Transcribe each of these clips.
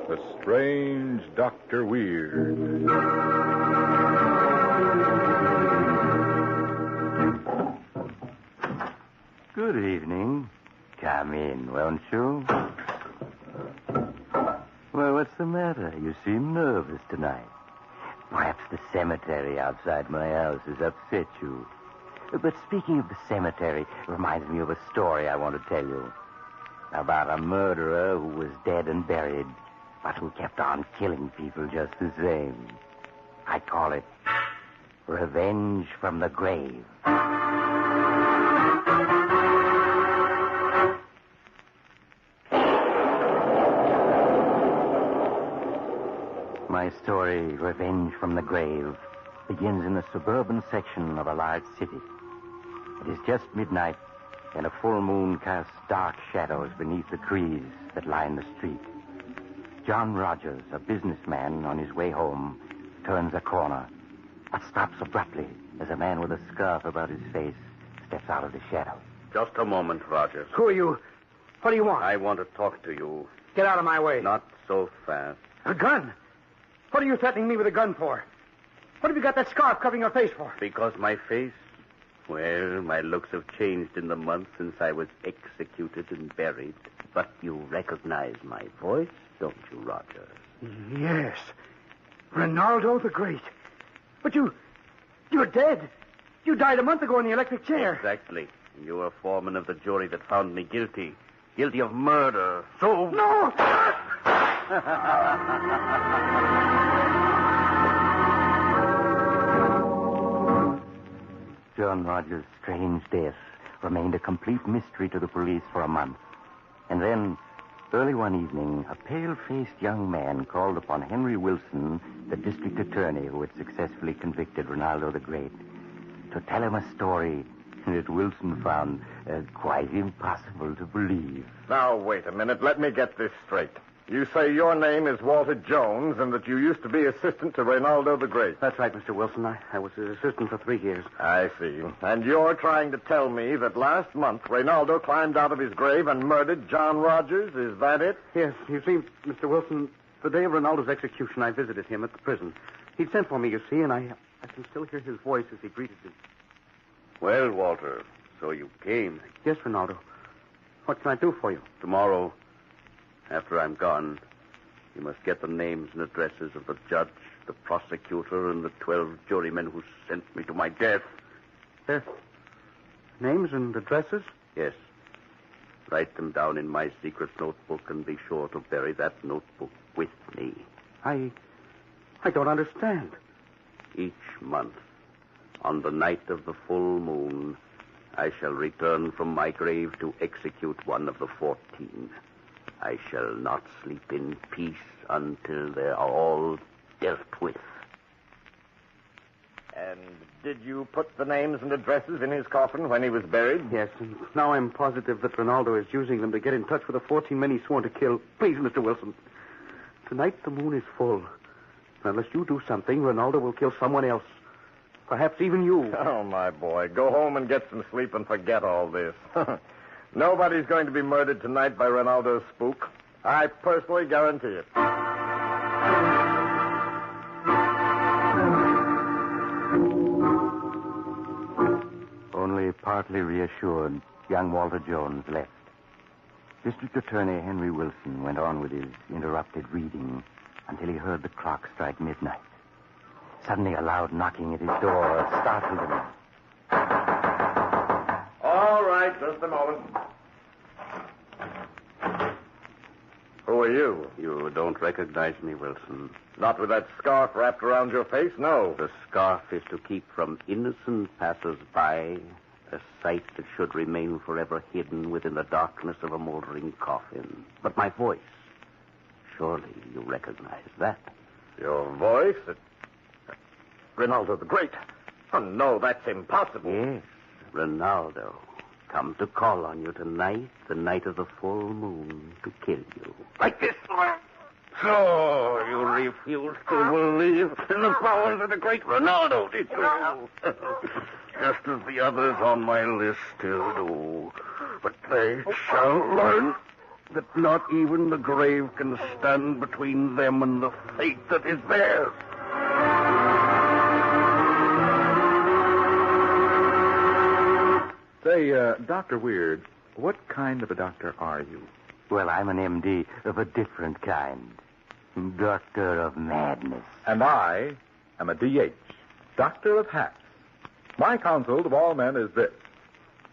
The Strange Dr. Weird. Good evening. Come in, won't you? Well, what's the matter? You seem nervous tonight. Perhaps the cemetery outside my house has upset you. But speaking of the cemetery, it reminds me of a story I want to tell you. About a murderer who was dead and buried, but who kept on killing people just the same. I call it Revenge from the Grave. My story, Revenge from the Grave, begins in the suburban section of a large city. It is just midnight, and a full moon casts dark shadows beneath the trees that line the street. John Rogers, a businessman on his way home, turns a corner, but stops abruptly as a man with a scarf about his face steps out of the shadow. Just a moment, Rogers. Who are you? What do you want? I want to talk to you. Get out of my way. Not so fast. A gun? What are you threatening me with a gun for? What have you got that scarf covering your face for? Because my face? Well, my looks have changed in the months since I was executed and buried. But you recognize my voice, don't you, Rogers? Yes. Ronaldo the Great. But you're dead. You died a month ago in the electric chair. Exactly. You were foreman of the jury that found me guilty. Guilty of murder. So... No! John Rogers' strange death remained a complete mystery to the police for a month. And then, early one evening, a pale-faced young man called upon Henry Wilson, the district attorney who had successfully convicted Ronaldo the Great, to tell him a story that Wilson found quite impossible to believe. Now, wait a minute. Let me get this straight. You say your name is Walter Jones and that you used to be assistant to Ronaldo the Great. That's right, Mr. Wilson. I was his assistant for 3 years. I see. And you're trying to tell me that last month Ronaldo climbed out of his grave and murdered John Rogers? Is that it? Yes. You see, Mr. Wilson, the day of Ronaldo's execution, I visited him at the prison. He'd sent for me, you see, and I can still hear his voice as he greeted me. Well, Walter, so you came. Yes, Ronaldo. What can I do for you? Tomorrow, after I'm gone, you must get the names and addresses of the judge, the prosecutor, and the 12 jurymen who sent me to my death. Their names and addresses? Yes. Write them down in my secret notebook and be sure to bury that notebook with me. I don't understand. Each month, on the night of the full moon, I shall return from my grave to execute one of the 14. I shall not sleep in peace until they are all dealt with. And did you put the names and addresses in his coffin when he was buried? Yes, and now I'm positive that Ronaldo is using them to get in touch with the 14 men he sworn to kill. Please, Mr. Wilson. Tonight the moon is full. Unless you do something, Ronaldo will kill someone else. Perhaps even you. Oh, my boy. Go home and get some sleep and forget all this. Nobody's going to be murdered tonight by Ronaldo's spook. I personally guarantee it. Only partly reassured, young Walter Jones left. District Attorney Henry Wilson went on with his interrupted reading until he heard the clock strike midnight. Suddenly, a loud knocking at his door startled him. All right, just a moment. Who are you? You don't recognize me, Wilson. Not with that scarf wrapped around your face, no. The scarf is to keep from innocent passers-by a sight that should remain forever hidden within the darkness of a moldering coffin. But my voice, surely you recognize that. Your voice? Ronaldo the Great. Oh, no, that's impossible. Yes, Ronaldo. Come to call on you tonight, the night of the full moon, to kill you. Like this? So you refuse to believe in the powers of the great Ronaldo, did you? Just as the others on my list still do. But they shall learn that not even the grave can stand between them and the fate that is theirs. Say, Dr. Weird, what kind of a doctor are you? Well, I'm an MD of a different kind. Doctor of Madness. And I am a DH, Doctor of Hats. My counsel to all men is this.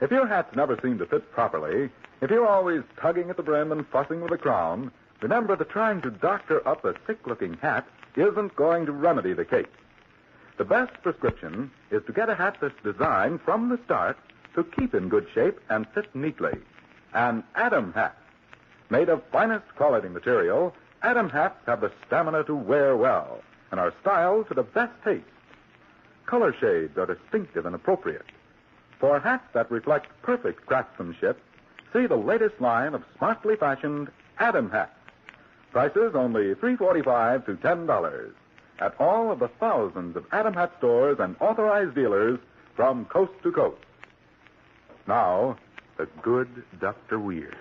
If your hats never seem to fit properly, if you're always tugging at the brim and fussing with the crown, remember that trying to doctor up a sick-looking hat isn't going to remedy the case. The best prescription is to get a hat that's designed from the start to keep in good shape and fit neatly. An Adam hat. Made of finest quality material, Adam hats have the stamina to wear well and are styled to the best taste. Color shades are distinctive and appropriate. For hats that reflect perfect craftsmanship, see the latest line of smartly fashioned Adam hats. Prices only $3.45 to $10 at all of the thousands of Adam hat stores and authorized dealers from coast to coast. Now, the good Dr. Weird.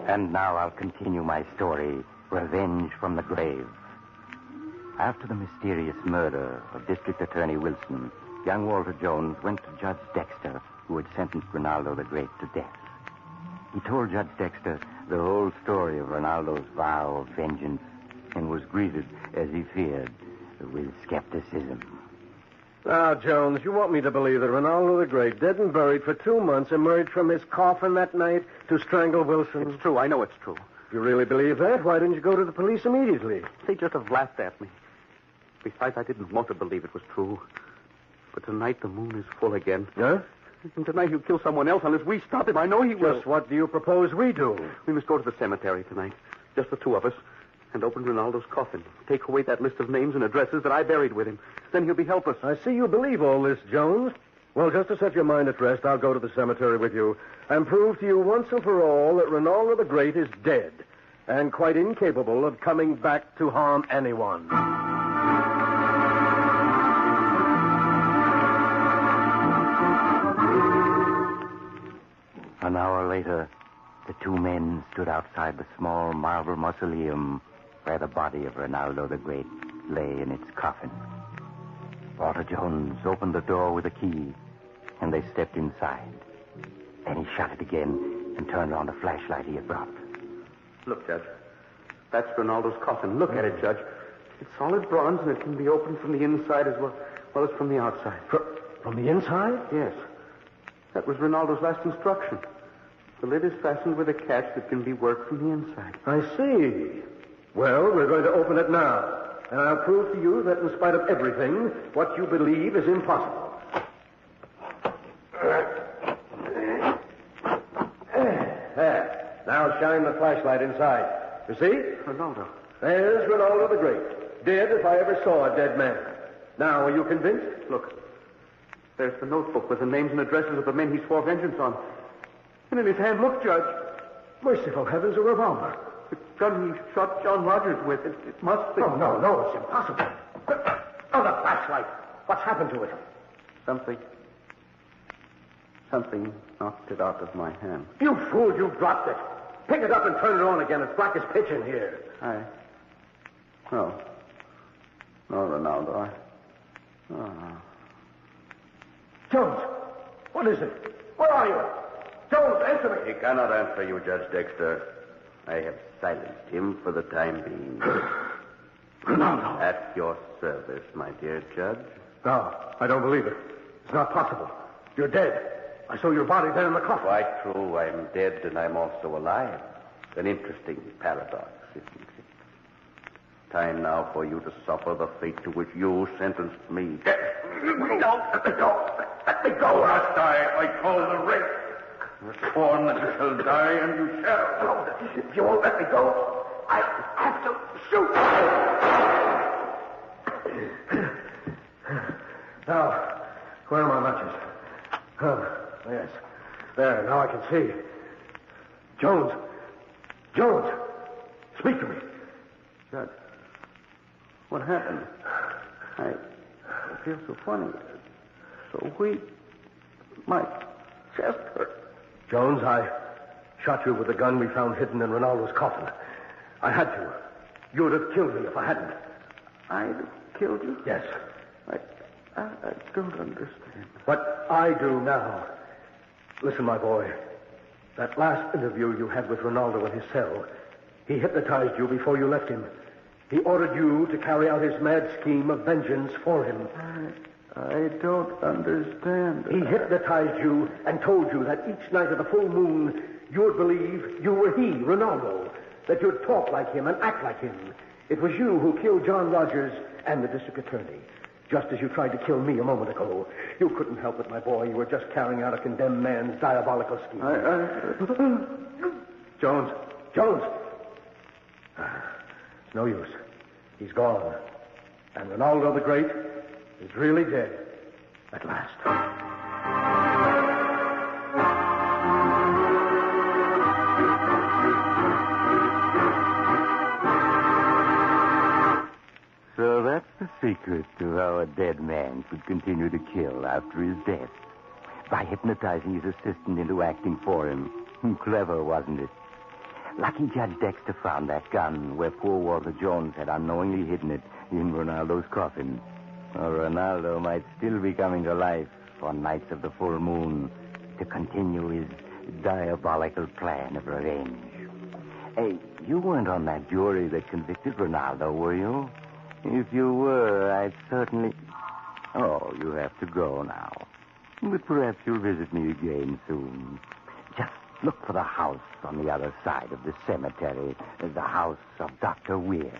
And now I'll continue my story, Revenge from the Grave. After the mysterious murder of District Attorney Wilson, young Walter Jones went to Judge Dexter, who had sentenced Rinaldo the Great to death. He told Judge Dexter the whole story of Rinaldo's vow of vengeance and was greeted, as he feared, with skepticism. Now, Jones, you want me to believe that Rinaldo the Great, dead and buried for 2 months, emerged from his coffin that night to strangle Wilson? It's true. I know it's true. If you really believe that, why didn't you go to the police immediately? They just have laughed at me. Besides, I didn't want to believe it was true. But tonight the moon is full again. Huh? And tonight he'll kill someone else unless we stop him. I know he will. Just what do you propose we do? We must go to the cemetery tonight. Just the two of us. And open Rinaldo's coffin. Take away that list of names and addresses that I buried with him. Then he'll be helpless. I see you believe all this, Jones. Well, just to set your mind at rest, I'll go to the cemetery with you and prove to you once and for all that Rinaldo the Great is dead and quite incapable of coming back to harm anyone. An hour later, the two men stood outside the small marble mausoleum where the body of Rinaldo the Great lay in its coffin. Walter Jones opened the door with a key, and they stepped inside. Then he shut it again and turned on the flashlight he had brought. Look, Judge. That's Rinaldo's coffin. Look at it, Judge. It's solid bronze, and it can be opened from the inside as well as from the outside. From the inside? Yes. That was Rinaldo's last instruction. The lid is fastened with a catch that can be worked from the inside. I see. Well, we're going to open it now. And I'll prove to you that in spite of everything, what you believe is impossible. There. Now shine the flashlight inside. You see? Rinaldo. There's Rinaldo the Great. Dead if I ever saw a dead man. Now, are you convinced? Look. There's the notebook with the names and addresses of the men he swore vengeance on. And in his hand, look, Judge. Merciful heavens, a revolver. The gun he shot John Rogers with. It must be. No, it's impossible. Oh, the flashlight. What's happened to it? Something knocked it out of my hand. You fool, you dropped it. Pick it up and turn it on again. It's black as pitch in here. No, Rinaldo. Jones, what is it? Where are you? Jones, answer me. He cannot answer you, Judge Dexter. I have silenced him for the time being. Rinaldo. At your service, my dear Judge. No, I don't believe it. It's not possible. You're dead. I saw your body there in the coffin. Quite true. I'm dead and I'm also alive. An interesting paradox, isn't it? Time now for you to suffer the fate to which you sentenced me. No, let me go. Let me go. You must die. I call the rape. You're sworn that you shall die, and you shall. No, if you won't let me go, I'll have to shoot. Now, where are my matches? Yes. There, now I can see. Jones, speak to me. Judge, what happened? I feel so funny. So weak. My chest hurts. Jones, I shot you with the gun we found hidden in Ronaldo's coffin. I had to. You would have killed me if I hadn't. I'd have killed you? Yes. I don't understand. But I do now. Listen, my boy. That last interview you had with Ronaldo in his cell, he hypnotized you before you left him. He ordered you to carry out his mad scheme of vengeance for him. I don't understand. He hypnotized you and told you that each night of the full moon you would believe you were he, Ronaldo, that you'd talk like him and act like him. It was you who killed John Rogers and the district attorney, just as you tried to kill me a moment ago. You couldn't help it, my boy. You were just carrying out a condemned man's diabolical scheme. Jones! It's no use. He's gone. And Ronaldo the Great is really dead. At last. So that's the secret to how a dead man could continue to kill after his death. By hypnotizing his assistant into acting for him. Clever, wasn't it? Lucky Judge Dexter found that gun where poor Walter Jones had unknowingly hidden it in Ronaldo's coffin. Or Ronaldo might still be coming to life on nights of the full moon to continue his diabolical plan of revenge. Hey, you weren't on that jury that convicted Ronaldo, were you? If you were, I'd certainly... Oh, you have to go now. But perhaps you'll visit me again soon. Just look for the house on the other side of the cemetery, the house of Dr. Weir.